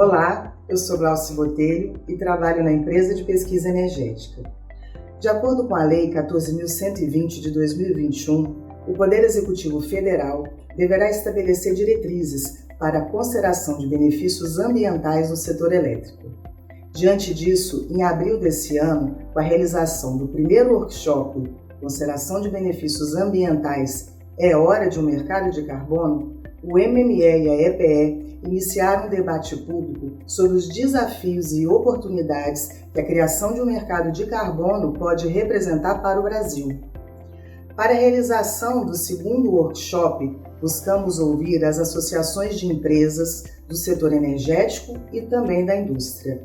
Olá, eu sou Glauci Botelho e trabalho na empresa de pesquisa energética. De acordo com a Lei 14.120 de 2021, o Poder Executivo Federal deverá estabelecer diretrizes para a consideração de benefícios ambientais no setor elétrico. Diante disso, em abril desse ano, com a realização do primeiro workshop Consideração de Benefícios Ambientais é hora de um mercado de carbono, o MME e a EPE iniciaram um debate público sobre os desafios e oportunidades que a criação de um mercado de carbono pode representar para o Brasil. Para a realização do segundo workshop, buscamos ouvir as associações de empresas do setor energético e também da indústria.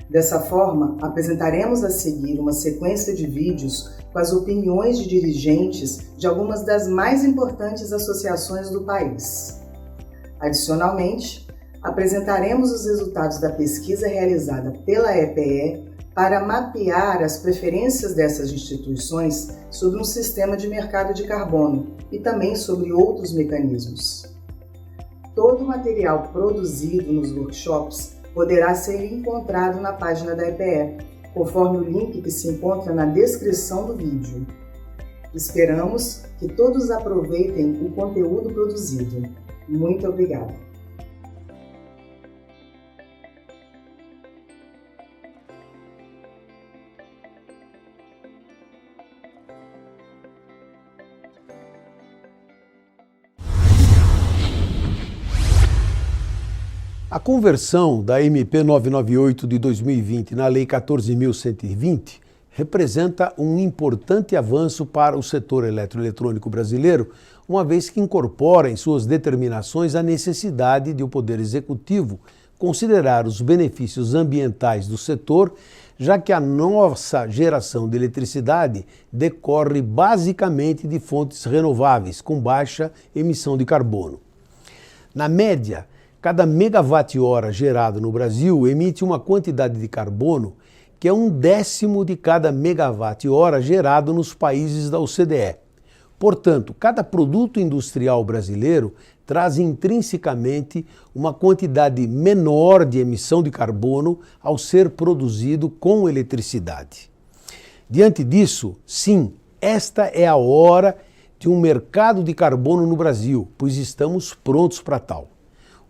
Dessa forma, apresentaremos a seguir uma sequência de vídeos com as opiniões de dirigentes de algumas das mais importantes associações do país. Adicionalmente, apresentaremos os resultados da pesquisa realizada pela EPE para mapear as preferências dessas instituições sobre um sistema de mercado de carbono e também sobre outros mecanismos. Todo o material produzido nos workshops poderá ser encontrado na página da EPE, conforme o link que se encontra na descrição do vídeo. Esperamos que todos aproveitem o conteúdo produzido. Muito obrigada! A conversão da MP 998 de 2020 na Lei 14.120 representa um importante avanço para o setor eletroeletrônico brasileiro, uma vez que incorpora em suas determinações a necessidade de o Poder Executivo considerar os benefícios ambientais do setor, já que a nossa geração de eletricidade decorre basicamente de fontes renováveis, com baixa emissão de carbono. Na média, cada megawatt-hora gerado no Brasil emite uma quantidade de carbono que é 1/10 de cada megawatt-hora gerado nos países da OCDE. Portanto, cada produto industrial brasileiro traz intrinsecamente uma quantidade menor de emissão de carbono ao ser produzido com eletricidade. Diante disso, sim, esta é a hora de um mercado de carbono no Brasil, pois estamos prontos para tal.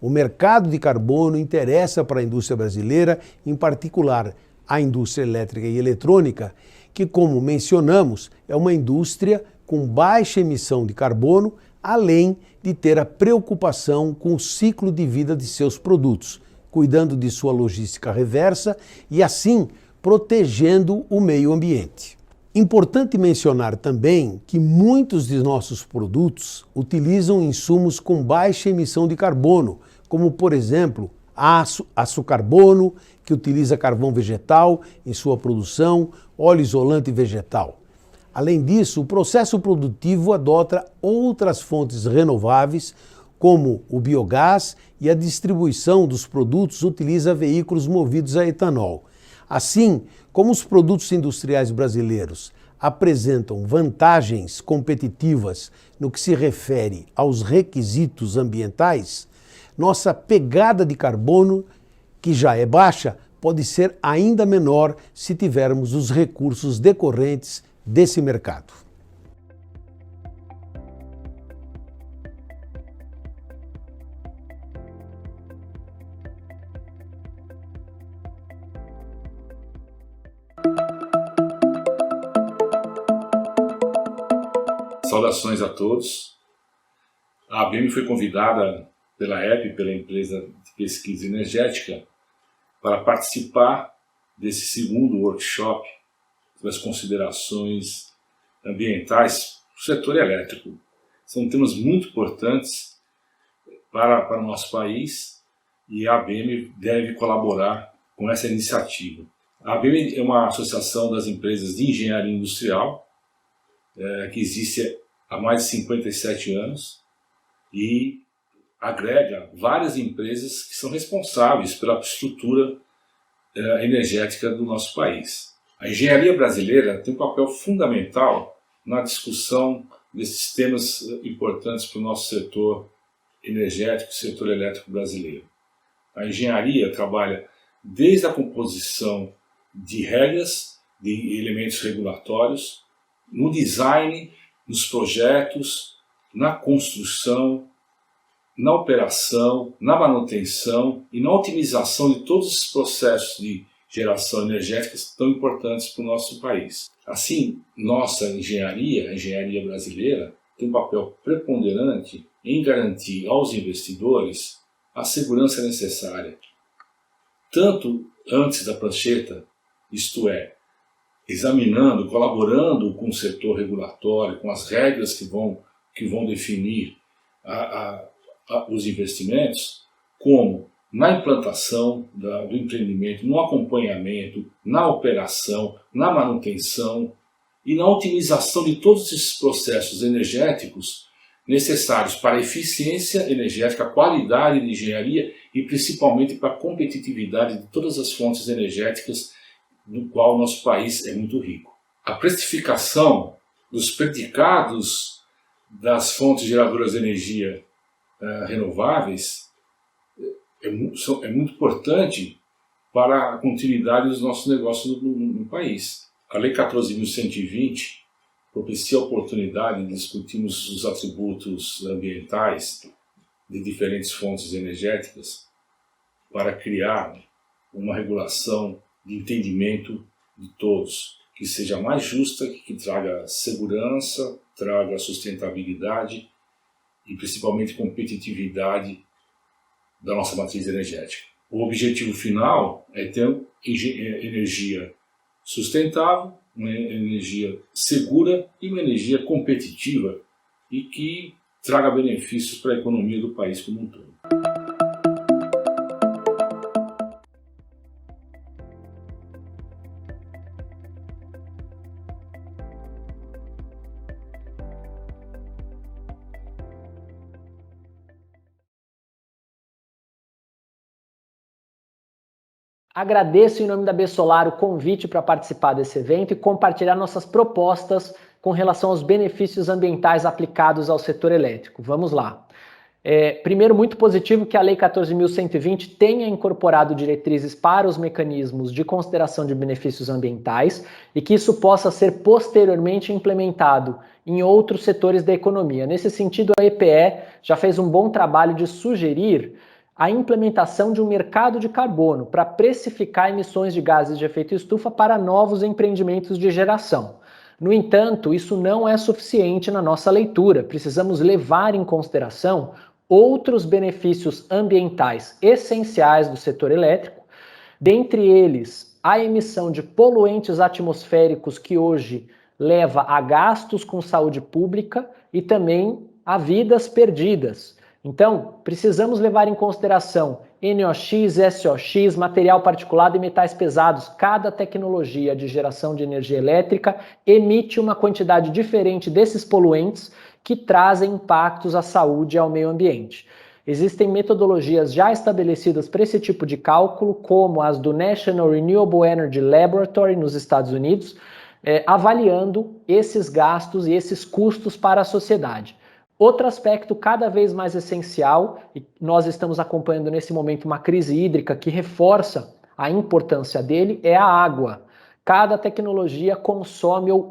O mercado de carbono interessa para a indústria brasileira, em particular a indústria elétrica e eletrônica, que, como mencionamos, é uma indústria com baixa emissão de carbono, além de ter a preocupação com o ciclo de vida de seus produtos, cuidando de sua logística reversa e, assim, protegendo o meio ambiente. Importante mencionar também que muitos de nossos produtos utilizam insumos com baixa emissão de carbono, como, por exemplo, aço carbono, que utiliza carvão vegetal em sua produção, óleo isolante vegetal. Além disso, o processo produtivo adota outras fontes renováveis, como o biogás, e a distribuição dos produtos utiliza veículos movidos a etanol. Assim, como os produtos industriais brasileiros apresentam vantagens competitivas no que se refere aos requisitos ambientais, nossa pegada de carbono, que já é baixa, pode ser ainda menor se tivermos os recursos decorrentes desse mercado. Saudações a todos. A ABEM foi convidada pela EPE, pela empresa de pesquisa energética, para participar desse segundo workshop sobre as considerações ambientais do setor elétrico. São temas muito importantes para o nosso país e a ABEM deve colaborar com essa iniciativa. A ABEM é uma associação das empresas de engenharia industrial, que existe há mais de 57 anos e agrega várias empresas que são responsáveis pela estrutura energética do nosso país. A engenharia brasileira tem um papel fundamental na discussão desses temas importantes para o nosso setor energético, setor elétrico brasileiro. A engenharia trabalha desde a composição de regras, de elementos regulatórios, no design, nos projetos, na construção, na operação, na manutenção e na otimização de todos os processos de geração energética tão importantes para o nosso país. Assim, nossa engenharia, a engenharia brasileira, tem um papel preponderante em garantir aos investidores a segurança necessária, tanto antes da prancheta, isto é, examinando, colaborando com o setor regulatório, com as regras que vão definir os investimentos, como na implantação do empreendimento, no acompanhamento, na operação, na manutenção e na otimização de todos esses processos energéticos necessários para a eficiência energética, a qualidade de engenharia e principalmente para a competitividade de todas as fontes energéticas no qual o nosso país é muito rico. A precificação dos predicados das fontes geradoras de energia renováveis é muito importante para a continuidade dos nossos negócios no país. A Lei 14.120 propicia a oportunidade de discutirmos os atributos ambientais de diferentes fontes energéticas para criar uma regulação de entendimento de todos, que seja mais justa, que traga segurança, traga sustentabilidade e principalmente competitividade da nossa matriz energética. O objetivo final é ter energia sustentável, uma energia segura e uma energia competitiva e que traga benefícios para a economia do país como um todo. Agradeço em nome da B-Solar o convite para participar desse evento e compartilhar nossas propostas com relação aos benefícios ambientais aplicados ao setor elétrico. Vamos lá. Primeiro, muito positivo que a Lei 14.120 tenha incorporado diretrizes para os mecanismos de consideração de benefícios ambientais e que isso possa ser posteriormente implementado em outros setores da economia. Nesse sentido, a EPE já fez um bom trabalho de sugerir a implementação de um mercado de carbono para precificar emissões de gases de efeito estufa para novos empreendimentos de geração. No entanto, isso não é suficiente na nossa leitura. Precisamos levar em consideração outros benefícios ambientais essenciais do setor elétrico, dentre eles a emissão de poluentes atmosféricos que hoje leva a gastos com saúde pública e também a vidas perdidas. Então, precisamos levar em consideração NOx, SOx, material particulado e metais pesados. Cada tecnologia de geração de energia elétrica emite uma quantidade diferente desses poluentes que trazem impactos à saúde e ao meio ambiente. Existem metodologias já estabelecidas para esse tipo de cálculo, como as do National Renewable Energy Laboratory nos Estados Unidos, avaliando esses gastos e esses custos para a sociedade. Outro aspecto cada vez mais essencial, e nós estamos acompanhando nesse momento uma crise hídrica que reforça a importância dele, é a água. Cada tecnologia consome ou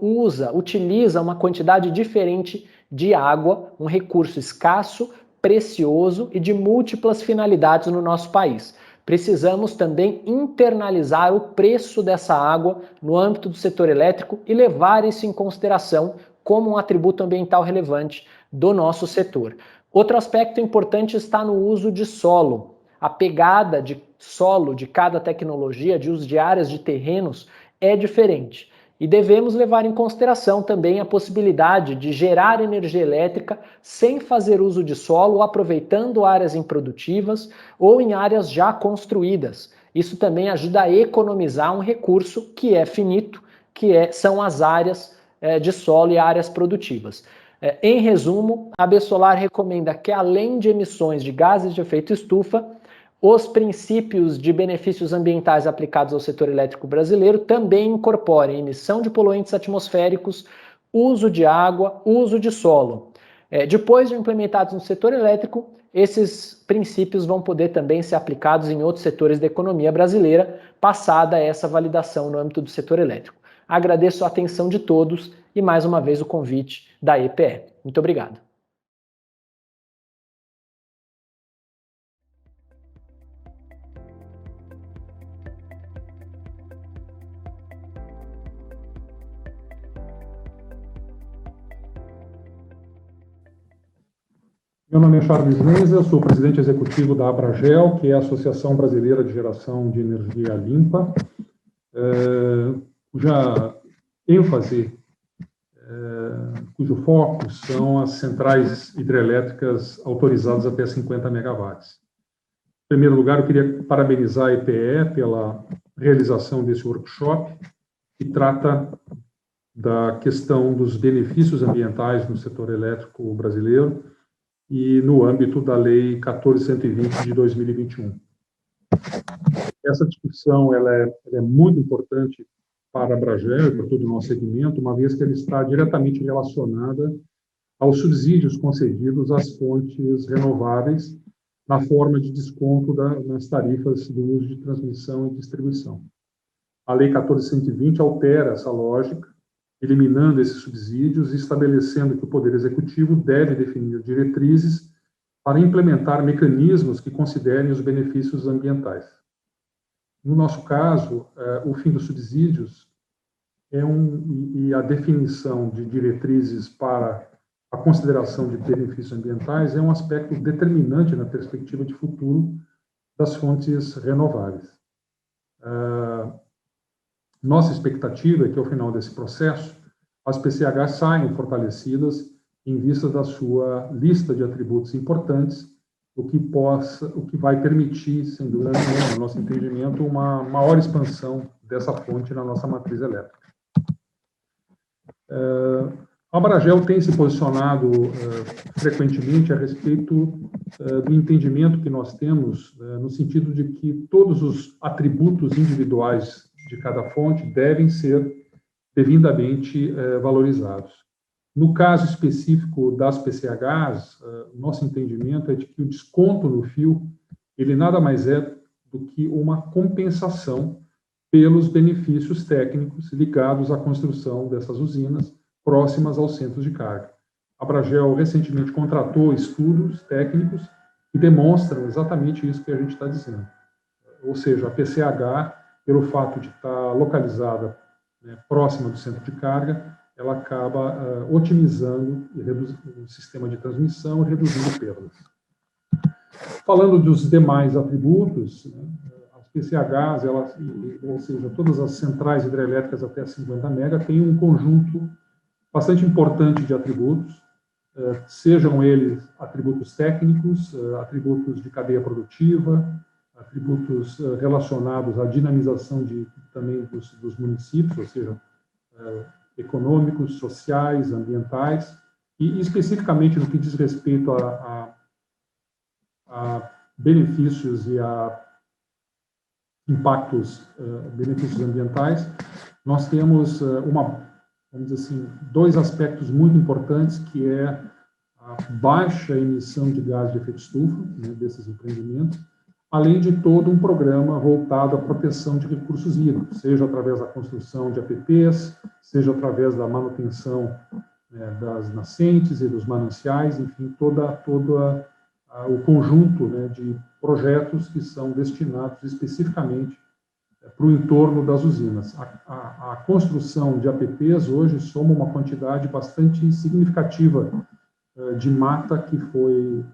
utiliza uma quantidade diferente de água, um recurso escasso, precioso e de múltiplas finalidades no nosso país. Precisamos também internalizar o preço dessa água no âmbito do setor elétrico e levar isso em consideração como um atributo ambiental relevante do nosso setor. Outro aspecto importante está no uso de solo. A pegada de solo de cada tecnologia, de uso de áreas de terrenos, é diferente. E devemos levar em consideração também a possibilidade de gerar energia elétrica sem fazer uso de solo, aproveitando áreas improdutivas ou em áreas já construídas. Isso também ajuda a economizar um recurso que é finito, são as áreas de solo e áreas produtivas. Em resumo, a B-Solar recomenda que, além de emissões de gases de efeito estufa, os princípios de benefícios ambientais aplicados ao setor elétrico brasileiro também incorporem emissão de poluentes atmosféricos, uso de água, uso de solo. Depois de implementados no setor elétrico, esses princípios vão poder também ser aplicados em outros setores da economia brasileira, passada essa validação no âmbito do setor elétrico. Agradeço a atenção de todos e mais uma vez o convite da EPE. Muito obrigado. Meu nome é Charles Menzel, sou presidente executivo da Abragel, que é a Associação Brasileira de Geração de Energia Limpa, cuja ênfase, cujo foco são as centrais hidrelétricas autorizadas até 50 megawatts. Em primeiro lugar, eu queria parabenizar a EPE pela realização desse workshop, que trata da questão dos benefícios ambientais no setor elétrico brasileiro, e no âmbito da Lei 14.120 de 2021. Essa discussão ela é muito importante para a Abragel e para todo o nosso segmento, uma vez que ela está diretamente relacionada aos subsídios concedidos às fontes renováveis na forma de desconto nas tarifas do uso de transmissão e distribuição. A Lei 14.120 altera essa lógica, eliminando esses subsídios e estabelecendo que o Poder Executivo deve definir diretrizes para implementar mecanismos que considerem os benefícios ambientais. No nosso caso, o fim dos subsídios e a definição de diretrizes para a consideração de benefícios ambientais é um aspecto determinante na perspectiva de futuro das fontes renováveis. Nossa expectativa é que, ao final desse processo, as PCHs saiam fortalecidas em vista da sua lista de atributos importantes, o que vai permitir, sem dúvida nenhuma, no nosso entendimento, uma maior expansão dessa fonte na nossa matriz elétrica. A Abragel tem se posicionado frequentemente a respeito do entendimento que nós temos, no sentido de que todos os atributos individuais de cada fonte devem ser devidamente valorizados. No caso específico das PCHs, nosso entendimento é de que o desconto no fio, ele nada mais é do que uma compensação pelos benefícios técnicos ligados à construção dessas usinas próximas aos centros de carga. A Abragel recentemente contratou estudos técnicos que demonstram exatamente isso que a gente está dizendo. Ou seja, a PCH, pelo fato de estar localizada próxima do centro de carga, ela acaba otimizando o sistema de transmissão e reduzindo perdas. Falando dos demais atributos, as PCHs, ou seja, todas as centrais hidrelétricas até 50 MW, têm um conjunto bastante importante de atributos, sejam eles atributos técnicos, atributos de cadeia produtiva, atributos relacionados à dinamização também dos municípios, ou seja, econômicos, sociais, ambientais, e especificamente no que diz respeito a benefícios e a benefícios ambientais, nós temos vamos dizer assim, dois aspectos muito importantes, que é a baixa emissão de gás de efeito estufa, desses empreendimentos, além de todo um programa voltado à proteção de recursos hídricos, seja através da construção de APPs, seja através da manutenção das nascentes e dos mananciais, enfim, todo o conjunto de projetos que são destinados especificamente para o entorno das usinas. A construção de APPs hoje soma uma quantidade bastante significativa de mata que foi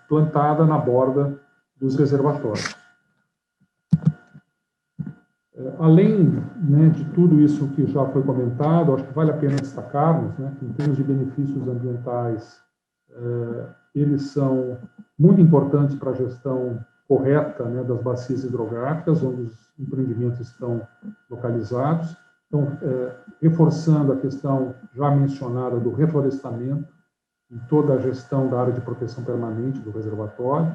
plantada na borda dos reservatórios. Além de tudo isso que já foi comentado, acho que vale a pena destacarmos que, em termos de benefícios ambientais, eles são muito importantes para a gestão correta das bacias hidrográficas, onde os empreendimentos estão localizados. Então, reforçando a questão já mencionada do reflorestamento, em toda a gestão da área de proteção permanente do reservatório,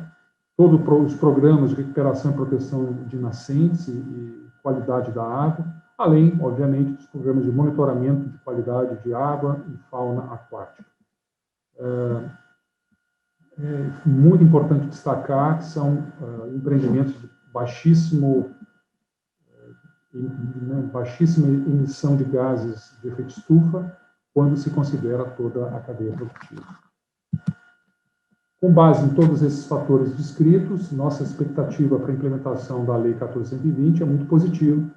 todos os programas de recuperação e proteção de nascentes e qualidade da água, além, obviamente, dos programas de monitoramento de qualidade de água e fauna aquática. Muito importante destacar que são empreendimentos de baixíssima emissão de gases de efeito estufa, quando se considera toda a cadeia produtiva. Com base em todos esses fatores descritos, nossa expectativa para a implementação da Lei 14.120 é muito positiva.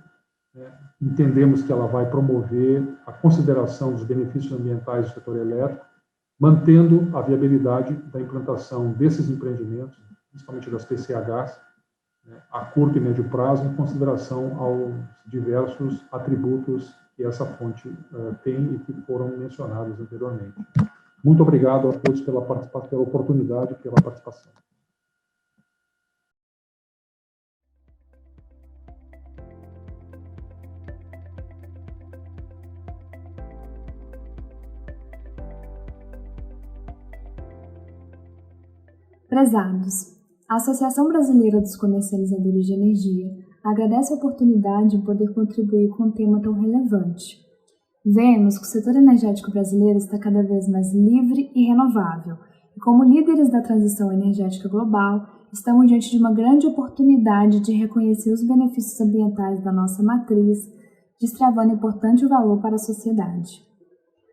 Entendemos que ela vai promover a consideração dos benefícios ambientais do setor elétrico, mantendo a viabilidade da implantação desses empreendimentos, principalmente das PCHs, a curto e médio prazo, em consideração aos diversos atributos que essa fonte tem e que foram mencionados anteriormente. Muito obrigado a todos pela oportunidade e pela participação. Prezados, a Associação Brasileira dos Comercializadores de Energia agradece a oportunidade de poder contribuir com um tema tão relevante. Vemos que o setor energético brasileiro está cada vez mais livre e renovável, e como líderes da transição energética global, estamos diante de uma grande oportunidade de reconhecer os benefícios ambientais da nossa matriz, destravando importante valor para a sociedade.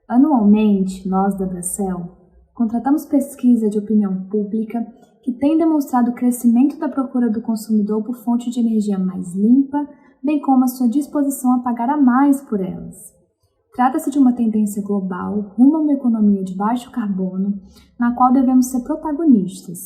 Anualmente, nós da Bracel contratamos pesquisa de opinião pública que tem demonstrado o crescimento da procura do consumidor por fonte de energia mais limpa, bem como a sua disposição a pagar a mais por elas. Trata-se de uma tendência global rumo a uma economia de baixo carbono, na qual devemos ser protagonistas.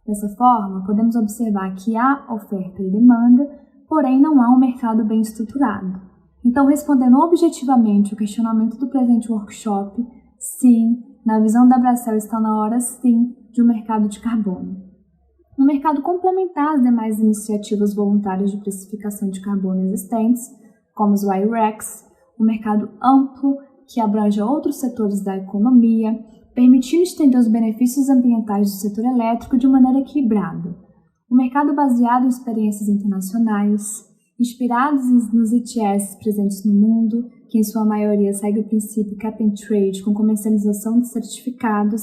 Dessa forma, podemos observar que há oferta e demanda, porém não há um mercado bem estruturado. Então, respondendo objetivamente o questionamento do presente workshop, sim, na visão da Bracel está na hora, sim, de um mercado de carbono. Um mercado complementar às demais iniciativas voluntárias de precificação de carbono existentes, como os I-RECs, um mercado amplo que abrange outros setores da economia, permitindo estender os benefícios ambientais do setor elétrico de maneira equilibrada. Um mercado baseado em experiências internacionais, inspirados nos ETS presentes no mundo, que em sua maioria segue o princípio Cap and Trade com comercialização de certificados,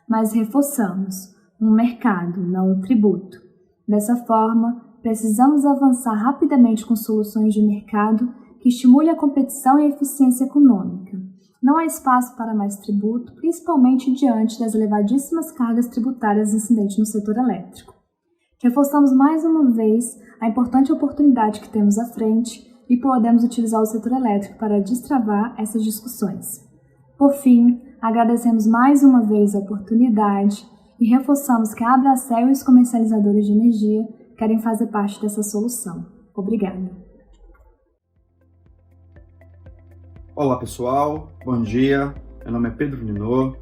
mas reforçamos um mercado, não um tributo. Dessa forma, precisamos avançar rapidamente com soluções de mercado que estimule a competição e a eficiência econômica. Não há espaço para mais tributo, principalmente diante das elevadíssimas cargas tributárias incidentes no setor elétrico. Reforçamos mais uma vez a importante oportunidade que temos à frente e podemos utilizar o setor elétrico para destravar essas discussões. Por fim, agradecemos mais uma vez a oportunidade e reforçamos que a Bracel e os comercializadores de energia querem fazer parte dessa solução. Obrigada. Olá pessoal, bom dia, meu nome é Pedro Linô,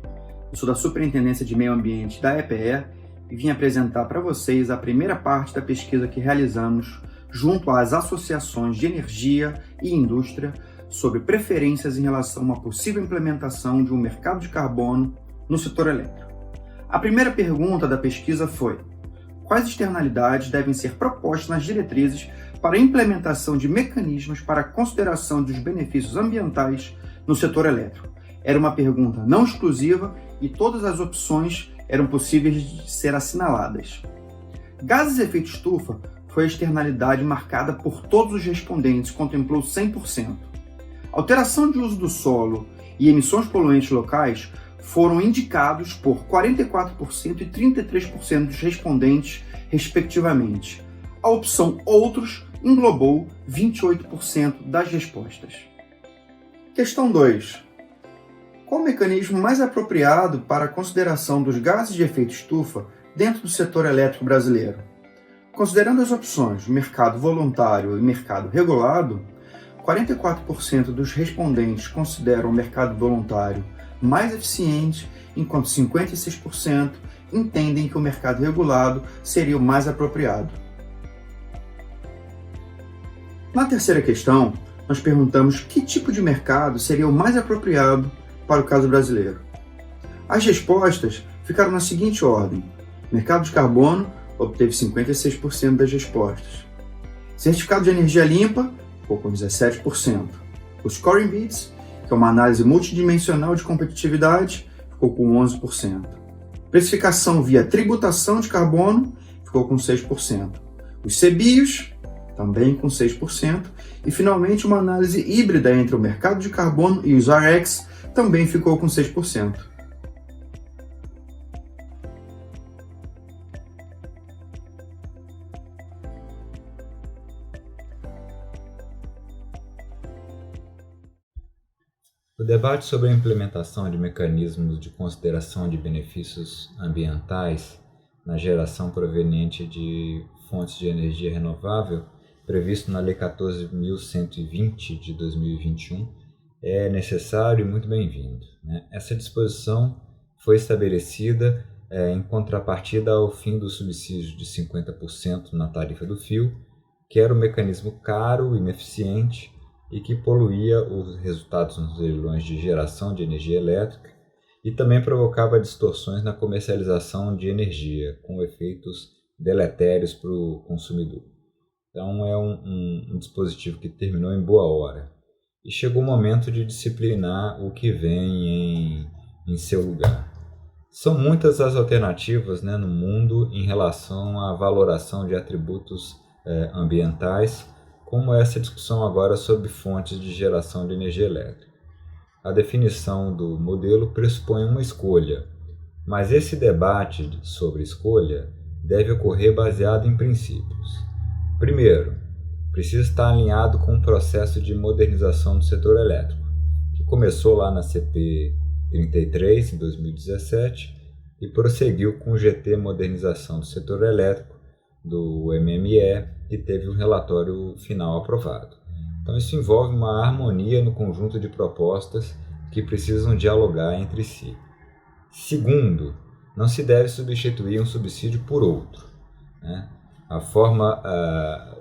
eu sou da Superintendência de Meio Ambiente da EPE e vim apresentar para vocês a primeira parte da pesquisa que realizamos junto às associações de energia e indústria sobre preferências em relação a uma possível implementação de um mercado de carbono no setor elétrico. A primeira pergunta da pesquisa foi: quais externalidades devem ser propostas nas diretrizes para a implementação de mecanismos para a consideração dos benefícios ambientais no setor elétrico? Era uma pergunta não exclusiva e todas as opções eram possíveis de ser assinaladas. Gases de efeito estufa foi a externalidade marcada por todos os respondentes, contemplou 100%. Alteração de uso do solo e emissões poluentes locais foram indicados por 44% e 33% dos respondentes, respectivamente. A opção Outros englobou 28% das respostas. Questão 2. Qual o mecanismo mais apropriado para a consideração dos gases de efeito estufa dentro do setor elétrico brasileiro? Considerando as opções mercado voluntário e mercado regulado, 44% dos respondentes consideram o mercado voluntário mais eficiente, enquanto 56% entendem que o mercado regulado seria o mais apropriado. Na terceira questão, nós perguntamos que tipo de mercado seria o mais apropriado para o caso brasileiro. As respostas ficaram na seguinte ordem: mercado de carbono obteve 56% das respostas. Certificado de energia limpa ficou com 17%. O Scoring Bids, que é uma análise multidimensional de competitividade, ficou com 11%. Precificação via tributação de carbono ficou com 6%. Os CBIOS, também com 6%. E, finalmente, uma análise híbrida entre o mercado de carbono e os RX também ficou com 6%. O debate sobre a implementação de mecanismos de consideração de benefícios ambientais na geração proveniente de fontes de energia renovável, previsto na Lei 14.120 de 2021, é necessário e muito bem-vindo, né? Essa disposição foi estabelecida em contrapartida ao fim do subsídio de 50% na tarifa do fio, que era um mecanismo caro, ineficiente e que poluía os resultados nos leilões de geração de energia elétrica e também provocava distorções na comercialização de energia, com efeitos deletérios para o consumidor. Então é um dispositivo que terminou em boa hora e chegou o momento de disciplinar o que vem em seu lugar. São muitas as alternativas, né, no mundo em relação à valoração de atributos ambientais, como essa discussão agora sobre fontes de geração de energia elétrica. A definição do modelo pressupõe uma escolha, mas esse debate sobre escolha deve ocorrer baseado em princípios. Primeiro, precisa estar alinhado com o processo de modernização do setor elétrico, que começou lá na CP 33, em 2017, e prosseguiu com o GT Modernização do Setor Elétrico, do MME, que teve um relatório final aprovado. Então isso envolve uma harmonia no conjunto de propostas que precisam dialogar entre si. Segundo, não se deve substituir um subsídio por outro, né?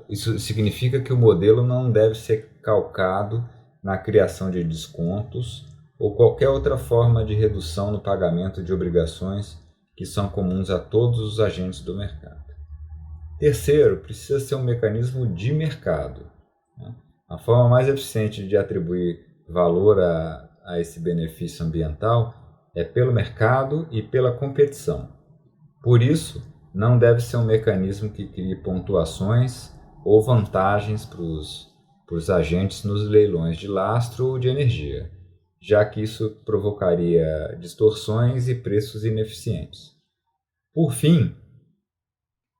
Isso significa que o modelo não deve ser calcado na criação de descontos ou qualquer outra forma de redução no pagamento de obrigações que são comuns a todos os agentes do mercado. Terceiro, precisa ser um mecanismo de mercado, né? A forma mais eficiente de atribuir valor a esse benefício ambiental é pelo mercado e pela competição. Por isso, não deve ser um mecanismo que crie pontuações ou vantagens para os agentes nos leilões de lastro ou de energia, já que isso provocaria distorções e preços ineficientes. Por fim,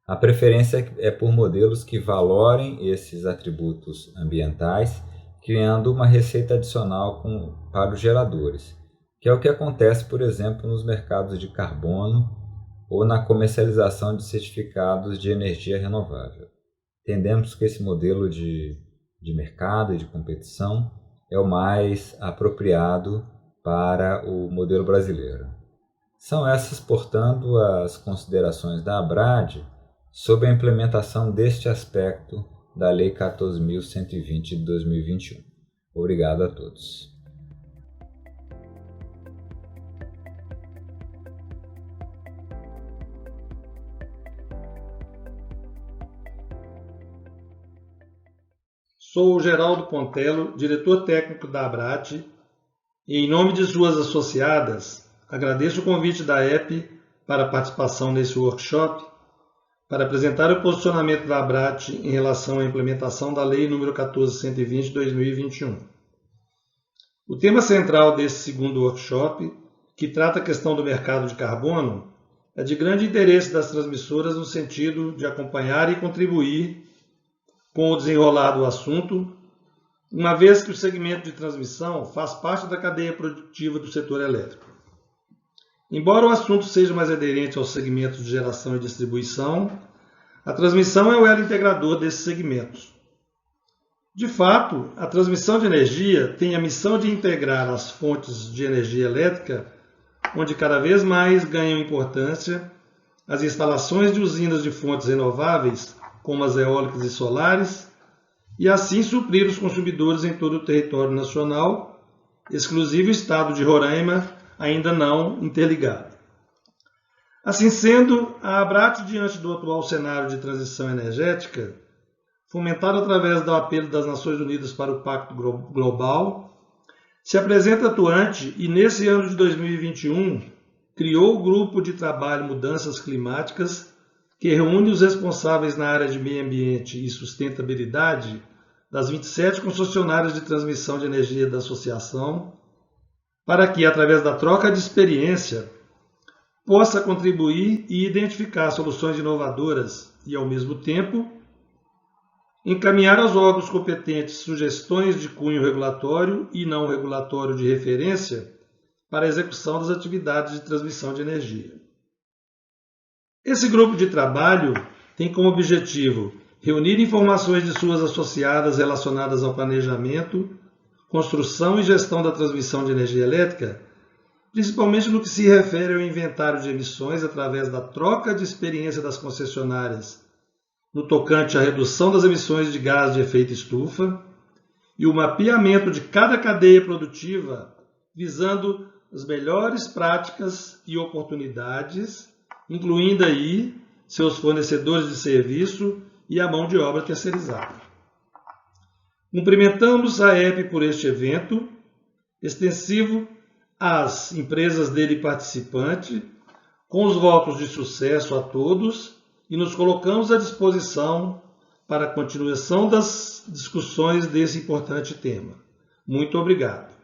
a preferência é por modelos que valorem esses atributos ambientais, criando uma receita adicional para os geradores, que é o que acontece, por exemplo, nos mercados de carbono ou na comercialização de certificados de energia renovável. Entendemos que esse modelo de mercado e de competição é o mais apropriado para o modelo brasileiro. São essas, portanto, as considerações da ABRAD sobre a implementação deste aspecto da Lei 14.120 de 2021. Obrigado a todos. Sou o Geraldo Pontello, diretor técnico da ABRAD, e em nome de suas associadas, agradeço o convite da EP para a participação nesse workshop para apresentar o posicionamento da ABRAD em relação à implementação da Lei nº 14.120 de 2021. O tema central desse segundo workshop, que trata a questão do mercado de carbono, é de grande interesse das transmissoras no sentido de acompanhar e contribuir com o desenrolar do assunto, uma vez que o segmento de transmissão faz parte da cadeia produtiva do setor elétrico. Embora o assunto seja mais aderente aos segmentos de geração e distribuição, a transmissão é o elo integrador desses segmentos. De fato, a transmissão de energia tem a missão de integrar as fontes de energia elétrica, onde cada vez mais ganham importância as instalações de usinas de fontes renováveis, como as eólicas e solares, e assim suprir os consumidores em todo o território nacional, exclusivo o estado de Roraima, ainda não interligado. Assim sendo, a ABRAD, diante do atual cenário de transição energética, fomentado através do apelo das Nações Unidas para o Pacto Global, se apresenta atuante e, nesse ano de 2021, criou o Grupo de Trabalho Mudanças Climáticas, que reúne os responsáveis na área de meio ambiente e sustentabilidade das 27 concessionárias de transmissão de energia da associação, para que, através da troca de experiência, possa contribuir e identificar soluções inovadoras e, ao mesmo tempo, encaminhar aos órgãos competentes sugestões de cunho regulatório e não regulatório de referência para a execução das atividades de transmissão de energia. Esse grupo de trabalho tem como objetivo reunir informações de suas associadas relacionadas ao planejamento, construção e gestão da transmissão de energia elétrica, principalmente no que se refere ao inventário de emissões através da troca de experiência das concessionárias no tocante à redução das emissões de gás de efeito estufa e o mapeamento de cada cadeia produtiva visando as melhores práticas e oportunidades, incluindo aí seus fornecedores de serviço e a mão de obra terceirizada. Cumprimentamos a EP por este evento, extensivo às empresas dele participantes, com os votos de sucesso a todos e nos colocamos à disposição para a continuação das discussões desse importante tema. Muito obrigado.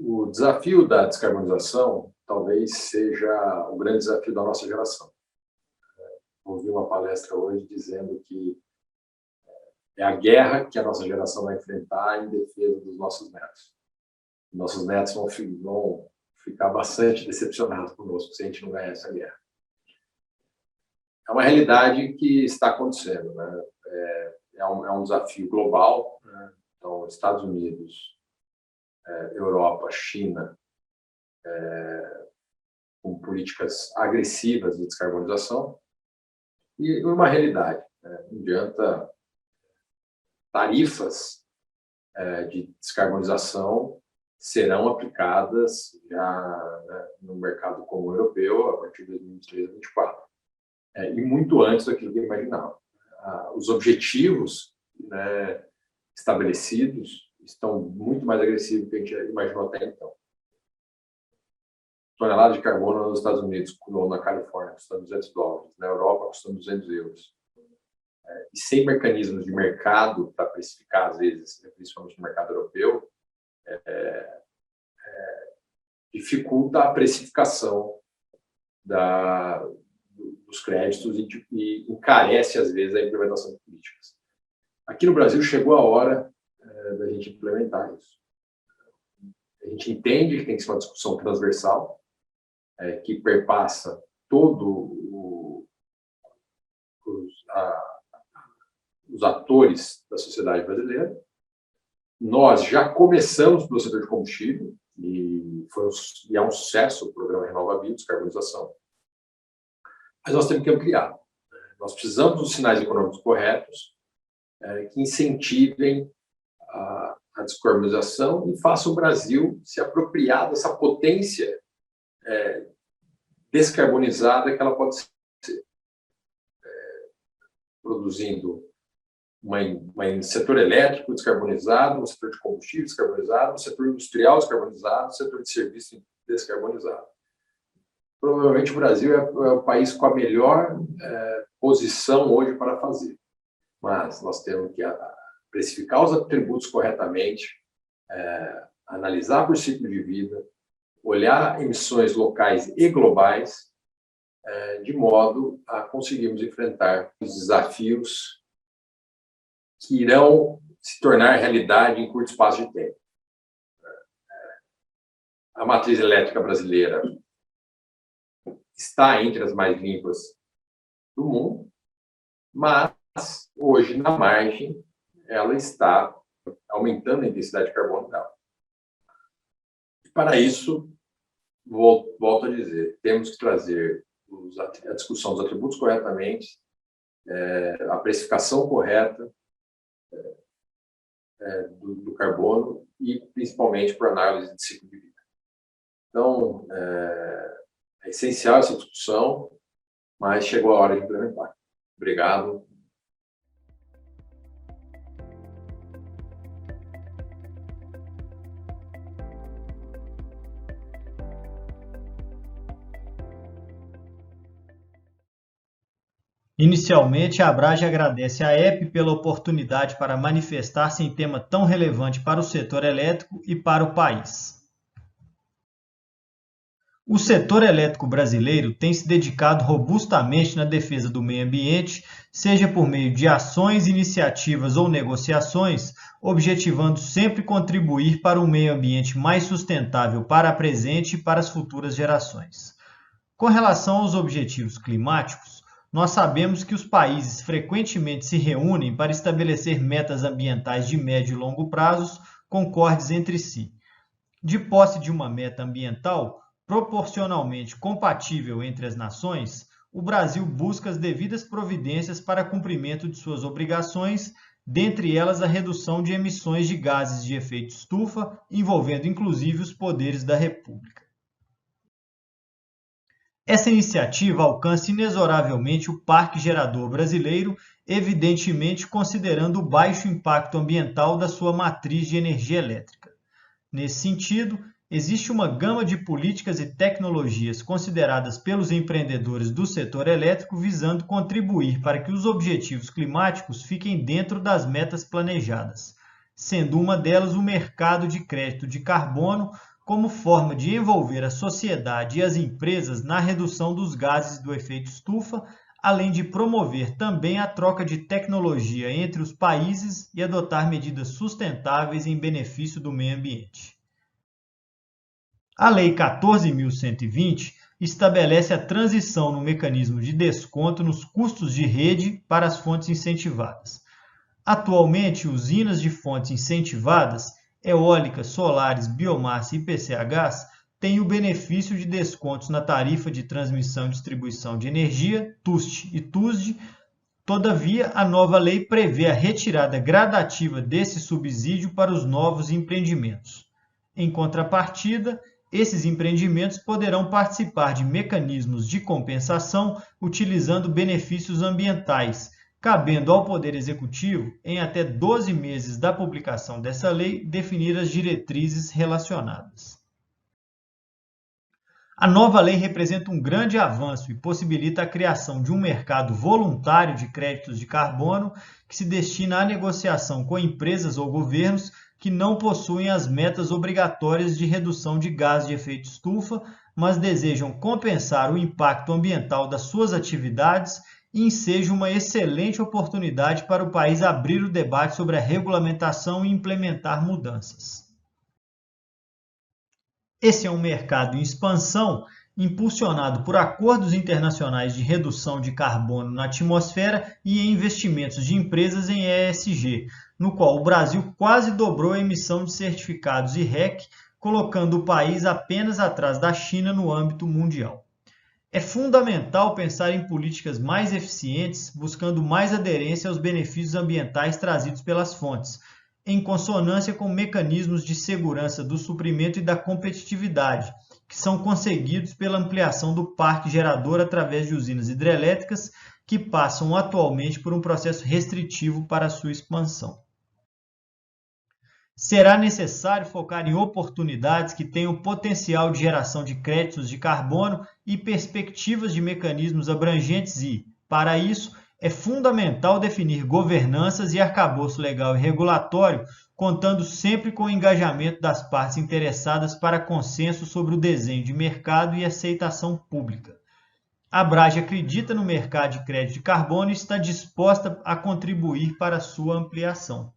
O desafio da descarbonização talvez seja o grande desafio da nossa geração. Ouvi uma palestra hoje dizendo que é a guerra que a nossa geração vai enfrentar em defesa dos nossos netos. Nossos netos vão ficar bastante decepcionados conosco se a gente não ganhar essa guerra. É uma realidade que está acontecendo, né? É um desafio global, né? Então, Estados Unidos, Europa, China, com políticas agressivas de descarbonização, e uma realidade, né? Não adianta tarifas de descarbonização serão aplicadas já, né, no mercado comum europeu a partir de 2023 a 2024, e muito antes daquilo que eu imaginava. Os objetivos, né, estabelecidos estão muito mais agressivos do que a gente imaginou até então. Tonelada de carbono nos Estados Unidos, ou na Califórnia, custando $200, na Europa, custando €200. E sem mecanismos de mercado para precificar, às vezes, principalmente no mercado europeu, dificulta a precificação dos créditos e encarece, às vezes, a implementação de políticas. Aqui no Brasil chegou a hora da gente implementar isso. A gente entende que tem que ser uma discussão transversal, que perpassa todo os atores da sociedade brasileira. Nós já começamos pelo setor de combustível e é um sucesso o programa RenovaBio, descarbonização. Mas nós temos que ampliar. Nós precisamos dos sinais econômicos corretos que incentivem a descarbonização e façam o Brasil se apropriar dessa potência descarbonizada que ela pode ser, produzindo um setor elétrico descarbonizado, um setor de combustível descarbonizado, um setor industrial descarbonizado, um setor de serviço descarbonizado. Provavelmente o Brasil é o país com a melhor posição hoje para fazer, mas nós temos que precificar os atributos corretamente, analisar por ciclo de vida, olhar emissões locais e globais, de modo a conseguirmos enfrentar os desafios que irão se tornar realidade em curto espaço de tempo. A matriz elétrica brasileira está entre as mais limpas do mundo, mas hoje, na margem, ela está aumentando a intensidade de carbono dela. Para isso, volto a dizer, temos que trazer a discussão dos atributos corretamente, a precificação correta do carbono e, principalmente, por análise de ciclo de vida. Então, é essencial essa discussão. mas chegou a hora de implementar. Obrigado. Inicialmente, a Abrage agradece à EP pela oportunidade para manifestar-se em tema tão relevante para o setor elétrico e para o país. O setor elétrico brasileiro tem se dedicado robustamente na defesa do meio ambiente, seja por meio de ações, iniciativas ou negociações, objetivando sempre contribuir para um meio ambiente mais sustentável para a presente e para as futuras gerações. Com relação aos objetivos climáticos, nós sabemos que os países frequentemente se reúnem para estabelecer metas ambientais de médio e longo prazos concordes entre si. De posse de uma meta ambiental proporcionalmente compatível entre as nações, o Brasil busca as devidas providências para cumprimento de suas obrigações, dentre elas a redução de emissões de gases de efeito estufa, envolvendo inclusive os poderes da República. Essa iniciativa alcança inexoravelmente o parque gerador brasileiro, evidentemente considerando o baixo impacto ambiental da sua matriz de energia elétrica. Nesse sentido, existe uma gama de políticas e tecnologias consideradas pelos empreendedores do setor elétrico visando contribuir para que os objetivos climáticos fiquem dentro das metas planejadas, sendo uma delas o mercado de crédito de carbono, como forma de envolver a sociedade e as empresas na redução dos gases do efeito estufa, além de promover também a troca de tecnologia entre os países e adotar medidas sustentáveis em benefício do meio ambiente. A Lei 14.120 estabelece a transição no mecanismo de desconto nos custos de rede para as fontes incentivadas. Atualmente, usinas de fontes incentivadas, eólicas, solares, biomassa e PCHs têm o benefício de descontos na tarifa de transmissão e distribuição de energia, TUST e TUSD. Todavia, a nova lei prevê a retirada gradativa desse subsídio para os novos empreendimentos. Em contrapartida, esses empreendimentos poderão participar de mecanismos de compensação utilizando benefícios ambientais, cabendo ao Poder Executivo, em até 12 meses da publicação dessa lei, definir as diretrizes relacionadas. A nova lei representa um grande avanço e possibilita a criação de um mercado voluntário de créditos de carbono que se destina à negociação com empresas ou governos que não possuem as metas obrigatórias de redução de gases de efeito estufa, mas desejam compensar o impacto ambiental das suas atividades e enseja uma excelente oportunidade para o país abrir o debate sobre a regulamentação e implementar mudanças. Esse é um mercado em expansão, impulsionado por acordos internacionais de redução de carbono na atmosfera e em investimentos de empresas em ESG, no qual o Brasil quase dobrou a emissão de certificados e REC, colocando o país apenas atrás da China no âmbito mundial. É fundamental pensar em políticas mais eficientes, buscando mais aderência aos benefícios ambientais trazidos pelas fontes, em consonância com mecanismos de segurança do suprimento e da competitividade, que são conseguidos pela ampliação do parque gerador através de usinas hidrelétricas, que passam atualmente por um processo restritivo para sua expansão. Será necessário focar em oportunidades que tenham potencial de geração de créditos de carbono e perspectivas de mecanismos abrangentes e, para isso, é fundamental definir governanças e arcabouço legal e regulatório, contando sempre com o engajamento das partes interessadas para consenso sobre o desenho de mercado e aceitação pública. A Abrage acredita no mercado de crédito de carbono e está disposta a contribuir para a sua ampliação.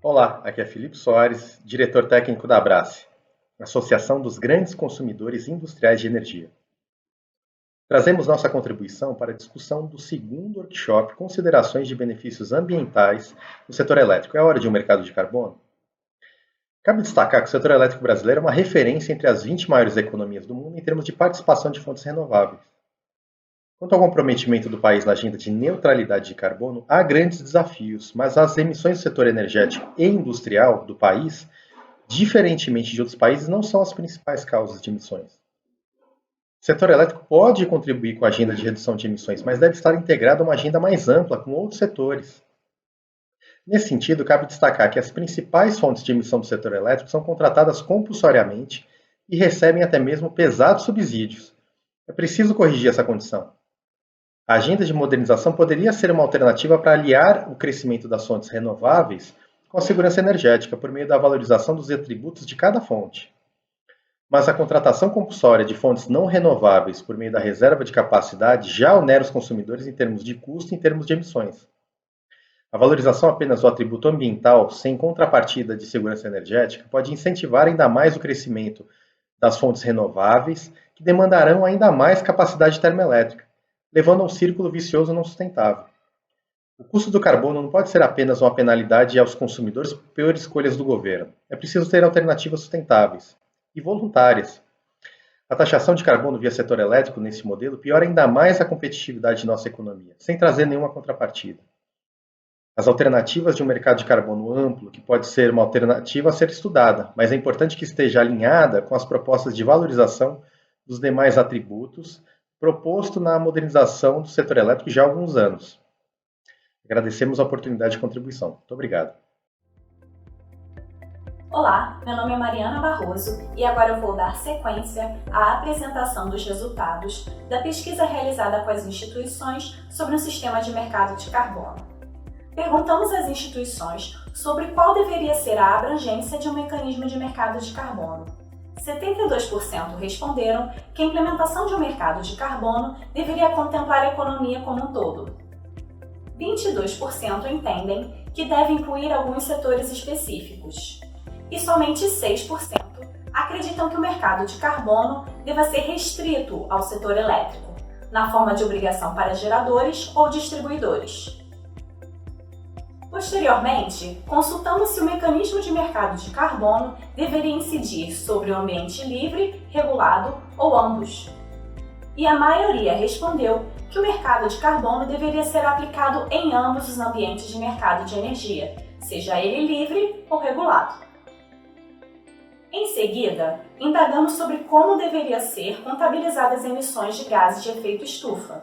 Olá, aqui é Felipe Soares, diretor técnico da Abrace, Associação dos Grandes Consumidores Industriais de Energia. Trazemos nossa contribuição para a discussão do segundo workshop Considerações de Benefícios Ambientais no Setor Elétrico. É hora de um mercado de carbono? Cabe destacar que o setor elétrico brasileiro é uma referência entre as 20 maiores economias do mundo em termos de participação de fontes renováveis. Quanto ao comprometimento do país na agenda de neutralidade de carbono, há grandes desafios, mas as emissões do setor energético e industrial do país, diferentemente de outros países, não são as principais causas de emissões. O setor elétrico pode contribuir com a agenda de redução de emissões, mas deve estar integrado a uma agenda mais ampla com outros setores. Nesse sentido, cabe destacar que as principais fontes de emissão do setor elétrico são contratadas compulsoriamente e recebem até mesmo pesados subsídios. É preciso corrigir essa condição. A agenda de modernização poderia ser uma alternativa para aliar o crescimento das fontes renováveis com a segurança energética por meio da valorização dos atributos de cada fonte. Mas a contratação compulsória de fontes não renováveis por meio da reserva de capacidade já onera os consumidores em termos de custo e em termos de emissões. A valorização apenas do atributo ambiental, sem contrapartida de segurança energética, pode incentivar ainda mais o crescimento das fontes renováveis, que demandarão ainda mais capacidade termoelétrica, levando a um círculo vicioso não sustentável. O custo do carbono não pode ser apenas uma penalidade aos consumidores por escolhas do governo. É preciso ter alternativas sustentáveis e voluntárias. A taxação de carbono via setor elétrico nesse modelo piora ainda mais a competitividade de nossa economia, sem trazer nenhuma contrapartida. As alternativas de um mercado de carbono amplo, que pode ser uma alternativa a ser estudada, mas é importante que esteja alinhada com as propostas de valorização dos demais atributos proposto na modernização do setor elétrico já há alguns anos. Agradecemos a oportunidade de contribuição. Muito obrigado. Olá, meu nome é Mariana Barroso e agora eu vou dar sequência à apresentação dos resultados da pesquisa realizada com as instituições sobre o sistema de mercado de carbono. Perguntamos às instituições sobre qual deveria ser a abrangência de um mecanismo de mercado de carbono. 72% responderam que a implementação de um mercado de carbono deveria contemplar a economia como um todo. 22% entendem que deve incluir alguns setores específicos. E somente 6% acreditam que o mercado de carbono deva ser restrito ao setor elétrico, na forma de obrigação para geradores ou distribuidores. Posteriormente, consultamos se o mecanismo de mercado de carbono deveria incidir sobre o ambiente livre, regulado ou ambos. E a maioria respondeu que o mercado de carbono deveria ser aplicado em ambos os ambientes de mercado de energia, seja ele livre ou regulado. Em seguida, indagamos sobre como deveria ser contabilizadas as emissões de gases de efeito estufa.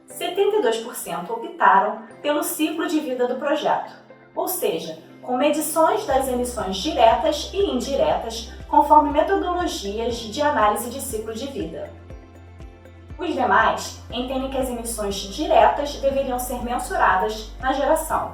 72% optaram pelo ciclo de vida do projeto, ou seja, com medições das emissões diretas e indiretas conforme metodologias de análise de ciclo de vida. Os demais entendem que as emissões diretas deveriam ser mensuradas na geração.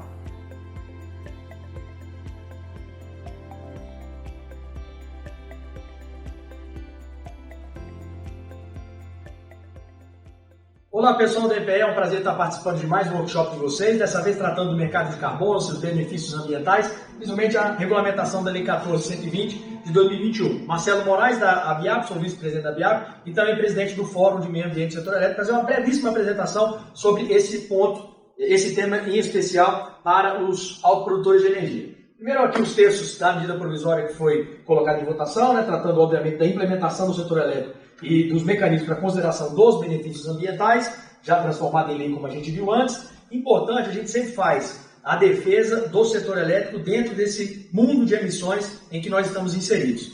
Olá pessoal da EPE, é um prazer estar participando de mais um workshop de vocês, dessa vez tratando do mercado de carbono, seus benefícios ambientais, principalmente a regulamentação da Lei 14.120 de 2021. Marcelo Moraes, da ABIAP, sou vice-presidente da ABIAP e também presidente do Fórum de Meio Ambiente e Setor Elétrico, fazer uma brevíssima apresentação sobre esse ponto, esse tema em especial para os autoprodutores de energia. Primeiro aqui os textos da medida provisória que foi colocada em votação, tratando obviamente da implementação do setor elétrico e dos mecanismos para consideração dos benefícios ambientais, já transformado em lei como a gente viu antes. Importante, a gente sempre faz a defesa do setor elétrico dentro desse mundo de emissões em que nós estamos inseridos.